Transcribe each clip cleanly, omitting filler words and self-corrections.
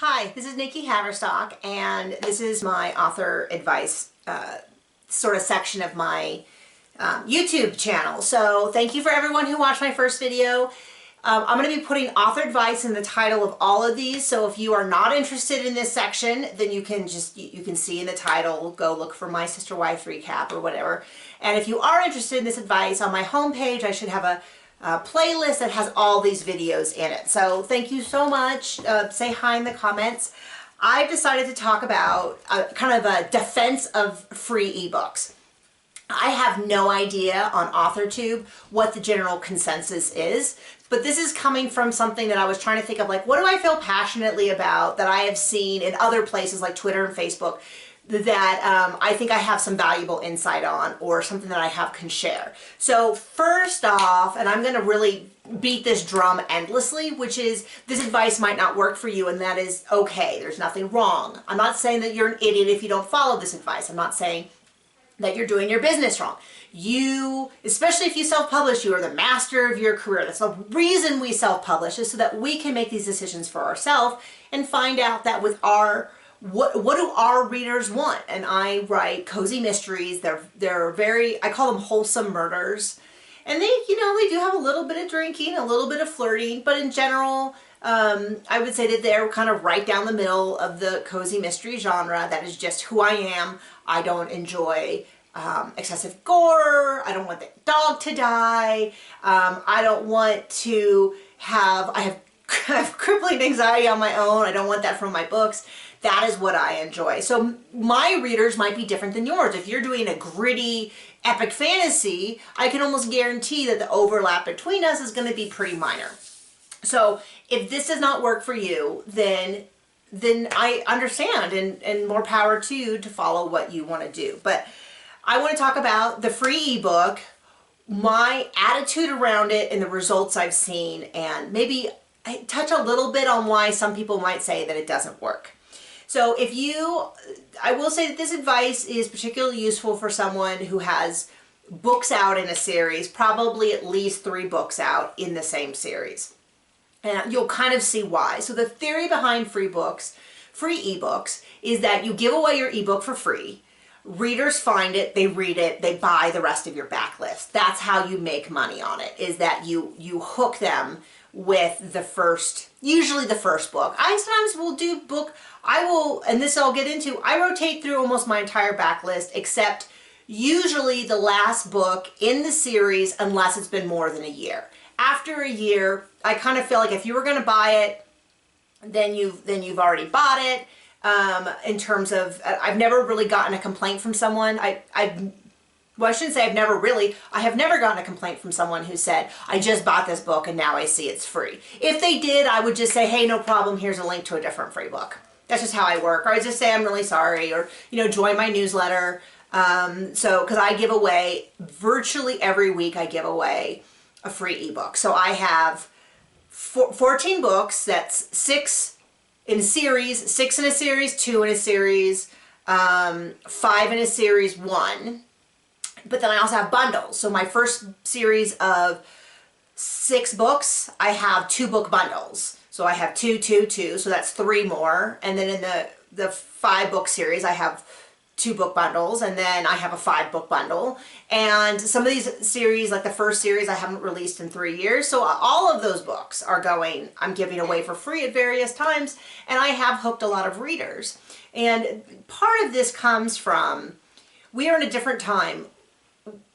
Hi, this is Nikki Haverstock, and this is my author advice sort of section of my YouTube channel. So thank you for everyone who watched my first video. I'm going to be putting author advice in the title of all of these, so if you are not interested in this section, then you can see in the title, go look for My Sister Wife recap or whatever. And if you are interested in this advice, on my homepage I should have a playlist that has all these videos in it. So thank you so much. Say hi in the comments. I've decided to talk about kind of a defense of free ebooks. I have no idea on AuthorTube what the general consensus is, but this is coming from something that I was trying to think of, like, what do I feel passionately about that I have seen in other places like Twitter and Facebook that I think I have some valuable insight on, or something that I can share. So first off, and I'm going to really beat this drum endlessly, which is this advice might not work for you, and that is okay. There's nothing wrong. I'm not saying that you're an idiot if you don't follow this advice. I'm not saying that you're doing your business wrong. You, especially if you self-publish, you are the master of your career. That's the reason we self-publish, is so that we can make these decisions for ourselves and find out that with our what do our readers want. And I write cozy mysteries. They're very, I call them wholesome murders. And they, they do have a little bit of drinking, a little bit of flirting, but in general, I would say that they're kind of right down the middle of the cozy mystery genre. That is just who I am. I don't enjoy excessive gore. I don't want the dog to die. I don't want to have, I have crippling anxiety on my own. I don't want that from my books. That is what I enjoy. So my readers might be different than yours. If you're doing a gritty epic fantasy, I can almost guarantee that the overlap between us is going to be pretty minor. So if this does not work for you, then I understand, and more power to you to follow what you want to do. But I want to talk about the free ebook, my attitude around it, and the results I've seen, and maybe I touch a little bit on why some people might say that it doesn't work. So I will say that this advice is particularly useful for someone who has books out in a series, probably at least 3 books out in the same series. And you'll kind of see why. So the theory behind free ebooks, is that you give away your ebook for free. Readers find it, they read it, they buy the rest of your backlist. That's how you make money on it, is that you hook them with usually the first book. I sometimes will do and this I'll get into, I rotate through almost my entire backlist, except usually the last book in the series, unless it's been more than a year. After a year, I kind of feel like if you were going to buy it, then you've already bought it. In terms of, I've never really gotten a complaint from someone. Well, I shouldn't say I have never gotten a complaint from someone who said, I just bought this book and now I see it's free. If they did, I would just say, hey, no problem, here's a link to a different free book. That's just how I work. Or I just say, I'm really sorry, or, join my newsletter. Because I give away, virtually every week I give away a free ebook. So I have 14 books, that's 6 in a series, 6 in a series, 2 in a series, 5 in a series, 1. But then I also have bundles. So my first series of 6 books, I have 2 book bundles. So I have 2, 2, 2, so that's 3 more. And then in the 5 book series, I have 2 book bundles, and then I have a 5 book bundle. And some of these series, like the first series, I haven't released in 3 years. So all of those books I'm giving away for free at various times, and I have hooked a lot of readers. And part of this comes from, we are in a different time.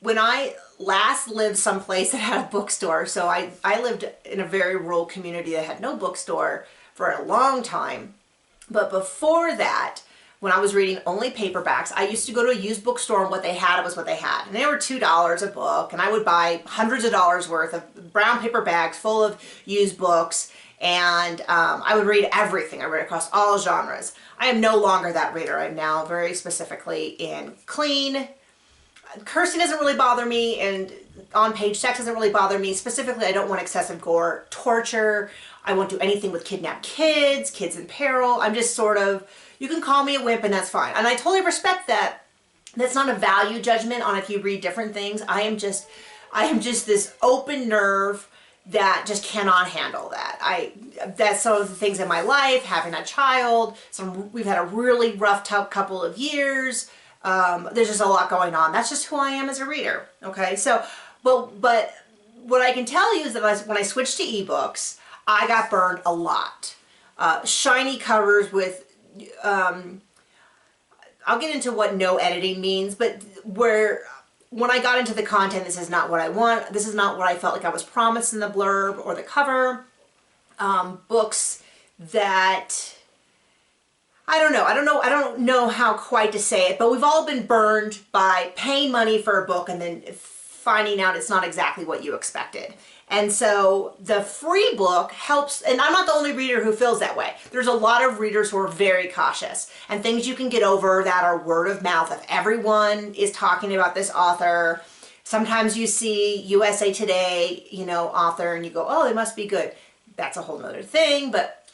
When I last lived someplace that had a bookstore, so I lived in a very rural community that had no bookstore for a long time. But before that, when I was reading only paperbacks, I used to go to a used bookstore, and what they had was what they had. And they were $2 a book, and I would buy hundreds of dollars worth of brown paper bags full of used books, and I would read everything. I read across all genres. I am no longer that reader. I'm now very specifically in clean. Cursing doesn't really bother me, and on-page sex doesn't really bother me. Specifically, I don't want excessive gore, torture. I won't do anything with kidnapped kids, kids in peril. I'm just sort of, you can call me a wimp and that's fine. And I totally respect that. That's not a value judgment on if you read different things. I am just this open nerve that just cannot handle that. That's some of the things in my life, having a child, we've had a really rough couple of years. There's just a lot going on. That's just who I am as a reader. Okay, so, but what I can tell you is that when I switched to ebooks, I got burned a lot. Shiny covers with, I'll get into what no editing means, but when I got into the content, this is not what I want. This is not what I felt like I was promised in the blurb or the cover. Books that, I don't know how quite to say it, but we've all been burned by paying money for a book and then finding out it's not exactly what you expected. And so the free book helps, and I'm not the only reader who feels that way. There's a lot of readers who are very cautious, and things you can get over that are word of mouth. If everyone is talking about this author, sometimes you see USA Today, author, and you go, oh, it must be good. That's a whole nother thing, but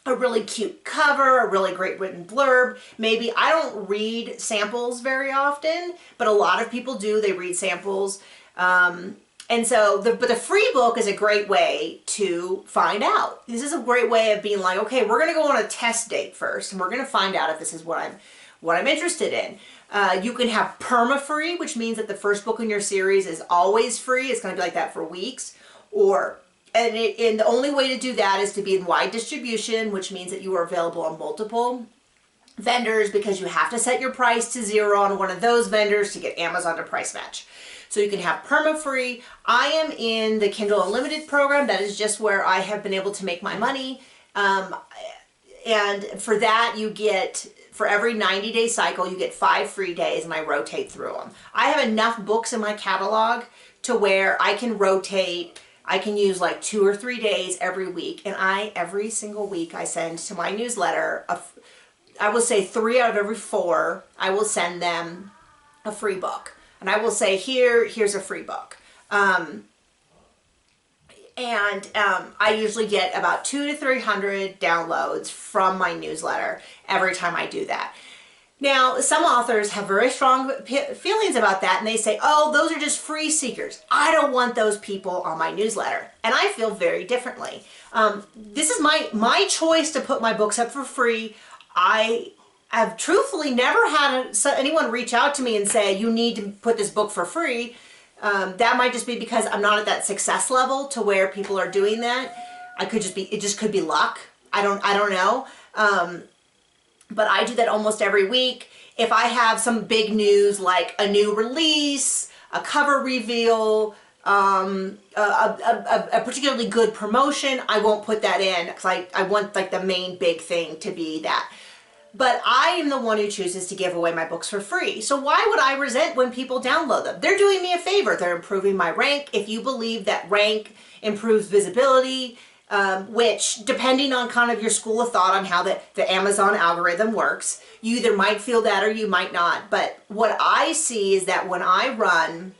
a really cute cover, a really great written blurb. Maybe I don't read samples very often, but a lot of people do. They read samples. And so, but the free book is a great way to find out. This is a great way of being like, okay, we're going to go on a test date first, and we're going to find out if this is what I'm interested in. You can have perma-free, which means that the first book in your series is always free. It's going to be like that for weeks. And the only way to do that is to be in wide distribution, which means that you are available on multiple vendors, because you have to set your price to 0 on one of those vendors to get Amazon to price match. So you can have perma-free. I am in the Kindle Unlimited program. That is just where I have been able to make my money. And for that, you get, for every 90-day cycle, you get 5 free days, and I rotate through them. I have enough books in my catalog to where I can rotate. I can use like 2 or 3 days every week. And every single week, I send to my newsletter, I will say 3 out of every 4, I will send them a free book. And I will say, here's a free book. I usually get about 200 to 300 downloads from my newsletter every time I do that. Now, some authors have very strong feelings about that, and they say, oh, those are just free seekers. I don't want those people on my newsletter. And I feel very differently. This is my choice to put my books up for free. I've truthfully never had anyone reach out to me and say, you need to put this book for free. That might just be because I'm not at that success level to where people are doing that. It just could be luck. I don't know. But I do that almost every week. If I have some big news like a new release, a cover reveal, a particularly good promotion, I won't put that in because I want like the main big thing to be that. But I am the one who chooses to give away my books for free. So why would I resent when people download them? They're doing me a favor. They're improving my rank. If you believe that rank improves visibility, which depending on kind of your school of thought on how the Amazon algorithm works, you either might feel that or you might not. But what I see is that when I run,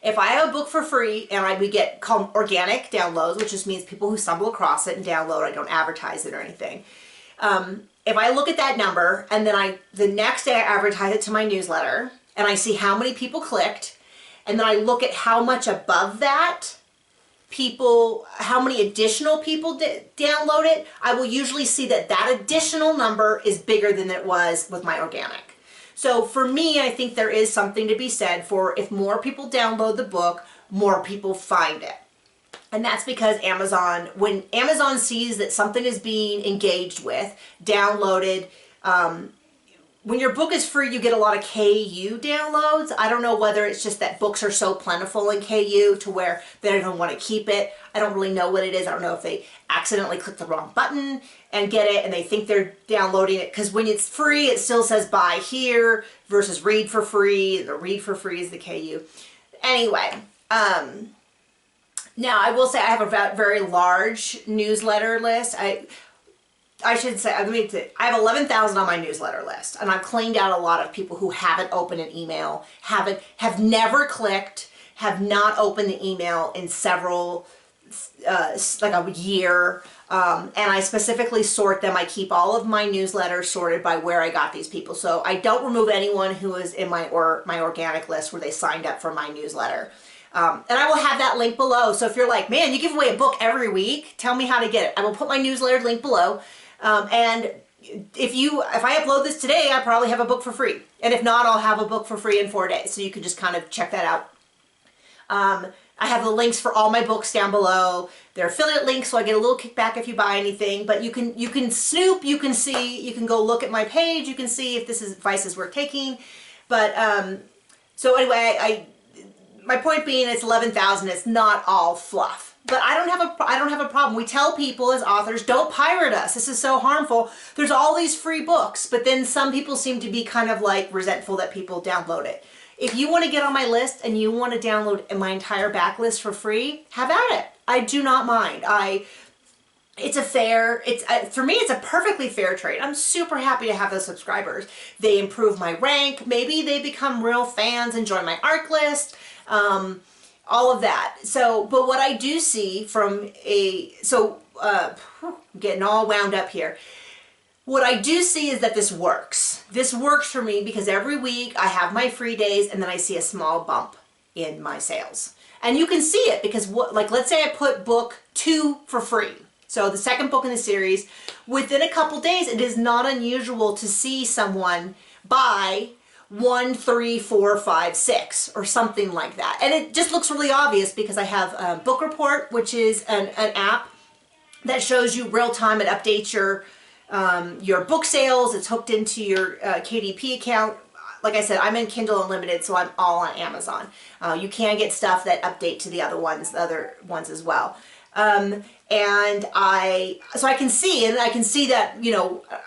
if I have a book for free and we get called organic downloads, which just means people who stumble across it and download, I don't advertise it or anything. If I look at that number and then the next day I advertise it to my newsletter and I see how many people clicked, and then I look at how much above that how many additional people download it, I will usually see that additional number is bigger than it was with my organic. So for me, I think there is something to be said for if more people download the book, more people find it. And that's because when Amazon sees that something is being engaged with, downloaded, when your book is free, you get a lot of KU downloads. I don't know whether it's just that books are so plentiful in KU to where they don't even want to keep it. I don't really know what it is. I don't know if they accidentally click the wrong button and get it and they think they're downloading it. Because when it's free, it still says buy here versus read for free. The read for free is the KU. Anyway, now I will say I have a very large newsletter list. I should say, I have 11,000 on my newsletter list, and I've cleaned out a lot of people who haven't opened an email, have never clicked, have not opened the email in several, like a year, and I specifically sort them. I keep all of my newsletters sorted by where I got these people, so I don't remove anyone who is in my organic list where they signed up for my newsletter. And I will have that link below. So if you're like, man, you give away a book every week, tell me how to get it. I will put my newsletter link below. And if I upload this today, I probably have a book for free. And if not, I'll have a book for free in 4 days. So you can just kind of check that out. I have the links for all my books down below. They're affiliate links, so I get a little kickback if you buy anything. But you can snoop, you can see, you can go look at my page, you can see if this advice is worth taking. But so anyway, my point being, it's 11,000. It's not all fluff. But I don't have a problem. We tell people as authors, don't pirate us. This is so harmful. There's all these free books, but then some people seem to be kind of like resentful that people download it. If you want to get on my list and you want to download my entire backlist for free, have at it. I do not mind. For me, it's a perfectly fair trade. I'm super happy to have those subscribers. They improve my rank. Maybe they become real fans and join my ARC list. All of that. So, but what I do see from I'm getting all wound up here. What I do see is that this works. This works for me because every week I have my free days and then I see a small bump in my sales. And you can see it because let's say I put book 2 for free. So the second book in the series, within a couple days, it is not unusual to see someone buy 1, 3, 4, 5, 6 or something like that. And it just looks really obvious because I have Book Report, which is an app that shows you real time. It updates your book sales. It's hooked into your KDP account. Like I said, I'm in Kindle Unlimited, so I'm all on Amazon. You can get stuff that update to the other ones as well. So I can see, and I can see that,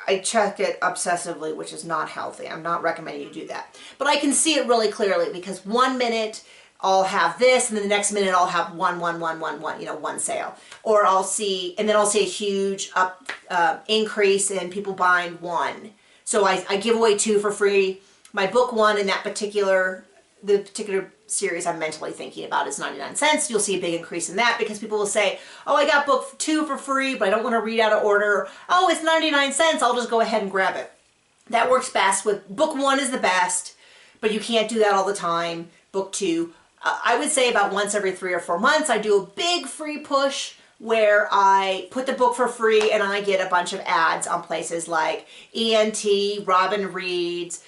I check it obsessively, which is not healthy. I'm not recommending you do that. But I can see it really clearly because 1 minute I'll have this, and then the next minute I'll have one sale. Or I'll see a huge increase in people buying 1. So I give away 2 for free. My book 1 in the particular series I'm mentally thinking about is 99 cents. You'll see a big increase in that because people will say, oh, I got book 2 for free, but I don't want to read out of order. Oh, it's 99 cents. I'll just go ahead and grab it. That works best with book 1 is the best, but you can't do that all the time. Book 2, I would say about once every 3 or 4 months, I do a big free push where I put the book for free and I get a bunch of ads on places like ENT, Robin Reads,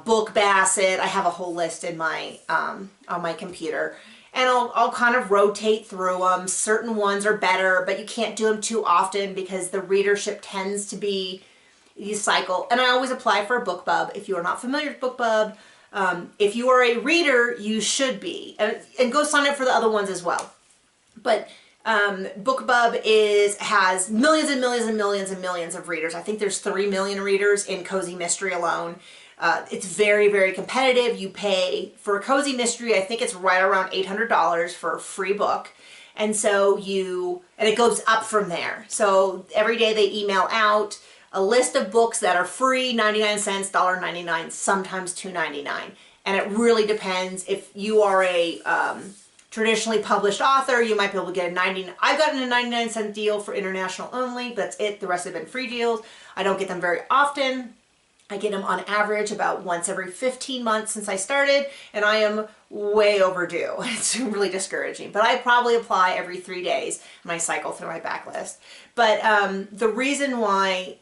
Book Basset. I have a whole list in my on my computer, and I'll kind of rotate through them. Certain ones are better, but you can't do them too often because the readership tends to be you cycle. And I always apply for a Bookbub. If you are not familiar with Bookbub, if you are a reader, you should be, and go sign up for the other ones as well. But Bookbub has millions and millions and millions and millions of readers. I think there's 3 million readers in Cozy Mystery alone. It's very, very competitive. You pay for a Cozy Mystery, I think it's right around $800 for a free book. And so and it goes up from there. So every day they email out a list of books that are free, 99 cents, $1.99, sometimes $2.99. And it really depends. If you are a traditionally published author, you might be able to get I've gotten a 99-cent deal for international only. That's it. The rest have been free deals. I don't get them very often. I get them on average about once every 15 months since I started, and I am way overdue. It's really discouraging, but I probably apply every 3 days and I cycle through my backlist. But the reason why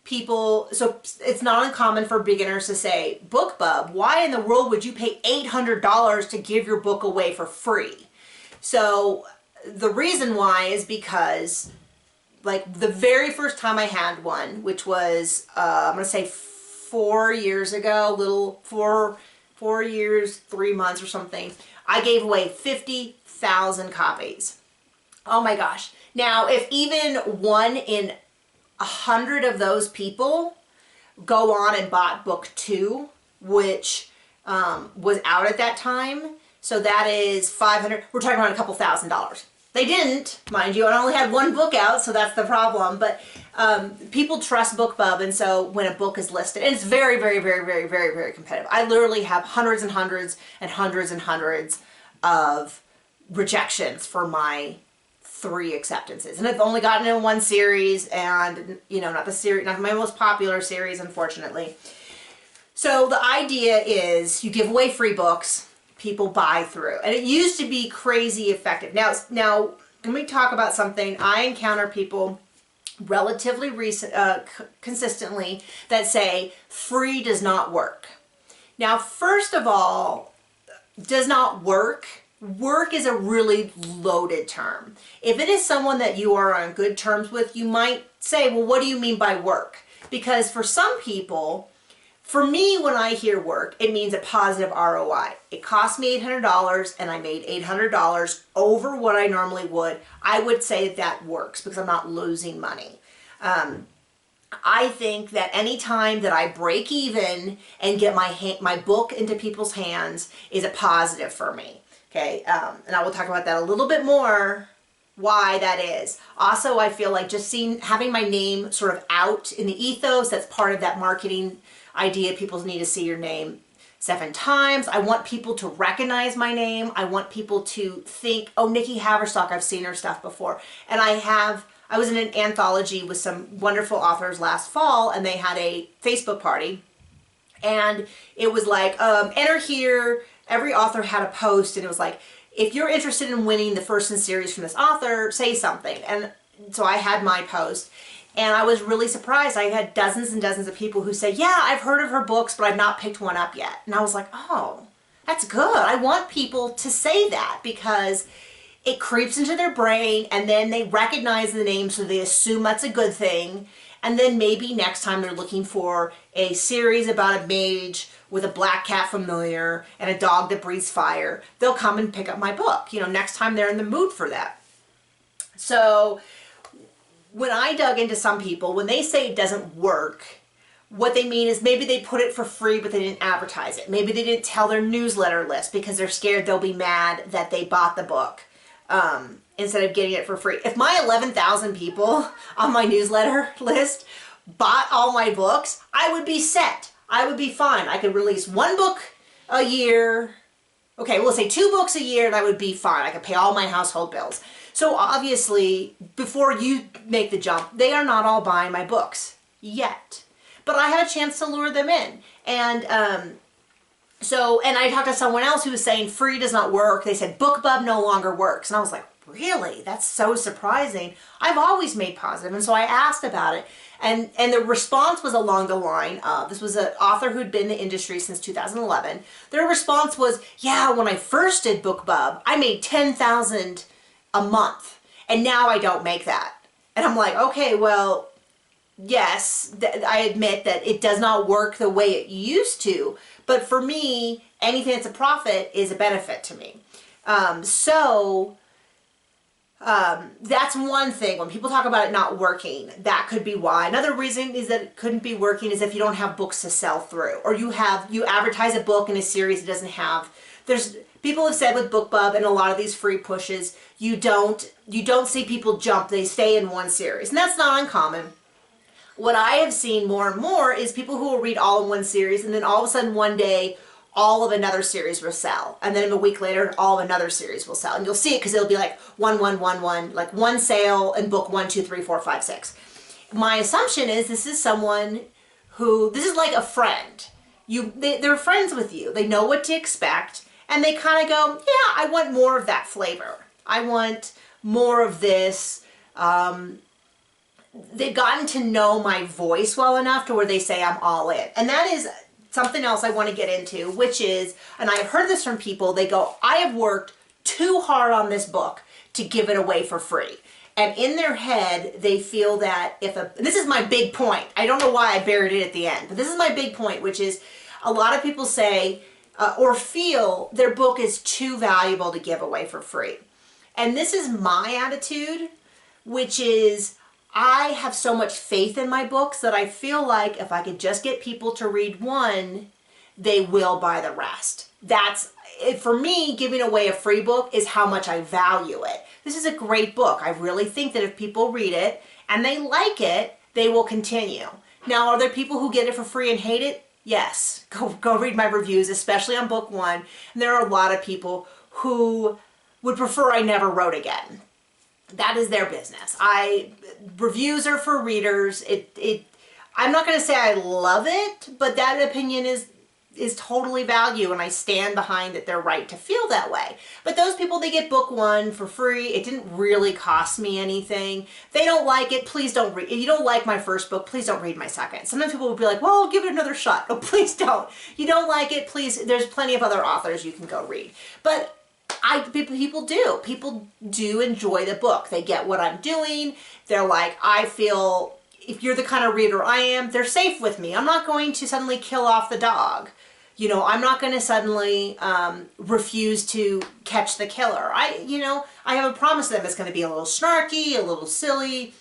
so it's not uncommon for beginners to say, Bookbub, why in the world would you pay $800 to give your book away for free? So the reason why is because like the very first time I had one, which was, I'm going to say 4 years ago, 4 years, 3 months or something, I gave away 50,000 copies. Oh my gosh. Now, if even 1 in 100 of those people go on and bought book 2, which was out at that time, so that is 500, we're talking about a couple $1,000s. They didn't, mind you. I only had 1 book out, so that's the problem. But people trust Bookbub, and so when a book is listed, and it's very, very, very, very, very, very competitive. I literally have hundreds and hundreds and hundreds and hundreds of rejections for my 3 acceptances, and I've only gotten in 1 series, and not my most popular series, unfortunately. So the idea is you give away free books. people buy through. And it used to be crazy effective. Now let me talk about something. I encounter people relatively consistently that say free does not work. Now, first of all, does not work. Work is a really loaded term. If it is someone that you are on good terms with, you might say, well, what do you mean by work? Because for some people, for me, when I hear work, it means a positive ROI. It cost me $800 and I made $800 over what I normally would. I would say that works because I'm not losing money. I think that any time that I break even and get my book into people's hands is a positive for me. Okay, and I will talk about that a little bit more, why that is. Also, I feel like just having my name sort of out in the ethos, that's part of that marketing idea. People need to see your name 7 times. I want people to recognize my name. I want people to think, oh, Nikki Haverstock, I've seen her stuff before. And I was in an anthology with some wonderful authors last fall, and they had a Facebook party. And it was like, enter here. Every author had a post, and it was like, if you're interested in winning the first in series from this author, say something. And so I had my post, and I was really surprised. I had dozens and dozens of people who say, yeah, I've heard of her books, but I've not picked one up yet. And I was like, oh, that's good. I want people to say that because it creeps into their brain, and then they recognize the name, so they assume that's a good thing. And then maybe next time they're looking for a series about a mage with a black cat familiar and a dog that breathes fire, they'll come and pick up my book, next time they're in the mood for that. So when I dug into some people, when they say it doesn't work, what they mean is maybe they put it for free, but they didn't advertise it. Maybe they didn't tell their newsletter list because they're scared they'll be mad that they bought the book instead of getting it for free. If my 11,000 people on my newsletter list bought all my books, I would be set. I would be fine. I could release 1 book a year. Okay, we'll say 2 books a year, and I would be fine. I could pay all my household bills. So obviously, before you make the jump, they are not all buying my books yet. But I have a chance to lure them in. And and I talked to someone else who was saying free does not work. They said Bookbub no longer works. And I was like, really? That's so surprising. I've always made positive. And so I asked about it. And the response was along the line of, this was an author who'd been in the industry since 2011. Their response was, yeah, when I first did Bookbub, I made $10,000 a month. And now I don't make that. And I'm like, okay, well, yes, I admit that it does not work the way it used to. But for me, anything that's a profit is a benefit to me. That's one thing. When people talk about it not working, that could be why. Another reason is that it couldn't be working is if you don't have books to sell through, or you advertise a book in a series it doesn't have. People have said with Bookbub and a lot of these free pushes, you don't see people jump. They stay in one series, and that's not uncommon. What I have seen more and more is people who will read all in one series, and then all of a sudden one day all of another series will sell, and then a week later all of another series will sell, and you'll see it because it'll be like 1, 1, 1, 1, like one sale in book 1, 2, 3, 4, 5, 6. My assumption is this is someone who, this is like a friend. They're friends with you. They know what to expect, and they kind of go, yeah, I want more of that flavor. I want more of this. They've gotten to know my voice well enough to where they say I'm all in. And that is something else I want to get into, which is, and I've heard this from people, they go, I have worked too hard on this book to give it away for free. And in their head, they feel that this is my big point. I don't know why I buried it at the end, but this is my big point, which is a lot of people say or feel their book is too valuable to give away for free. And this is my attitude, which is, I have so much faith in my books that I feel like if I could just get people to read one, they will buy the rest. That's it. For me, giving away a free book is how much I value it. This is a great book. I really think that if people read it and they like it, they will continue. Now, are there people who get it for free and hate it? Yes. Go read my reviews, especially on book 1. And there are a lot of people who would prefer I never wrote again. That is their business. Reviews are for readers. I'm not going to say I love it, but that opinion is is totally value, and I stand behind that they're right to feel that way. But those people, they get book one for free. It didn't really cost me anything. If they don't like it, please don't read. If you don't like my first book, please don't read my second. Sometimes people will be like, well, I'll give it another shot. Oh, please don't. You don't like it, please, there's plenty of other authors you can go read. But people do enjoy the book. They get what I'm doing. They're like, I feel, if you're the kind of reader I am, they're safe with me. I'm not going to suddenly kill off the dog. You know, I'm not going to suddenly refuse to catch the killer. I have a promise to them it's going to be a little snarky, a little silly,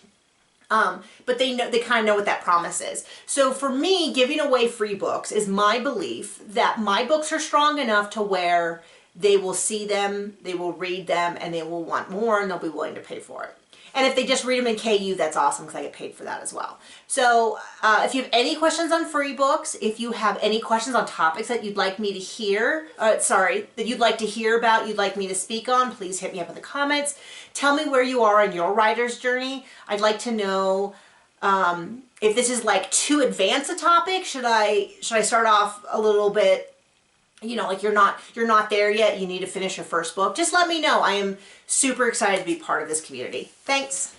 but they kind of know what that promise is. So for me, giving away free books is my belief that my books are strong enough to where they will see them, they will read them, and they will want more, and they'll be willing to pay for it. And if they just read them in KU, that's awesome, because I get paid for that as well. So if you have any questions on free books, if you have any questions on topics that you'd like me to hear, that you'd like to hear about, you'd like me to speak on, please hit me up in the comments. Tell me where you are in your writer's journey. I'd like to know if this is like too advanced a topic. Should I start off a little bit, like you're not there yet, you need to finish your first book? Just let me know. I am super excited to be part of this community. Thanks.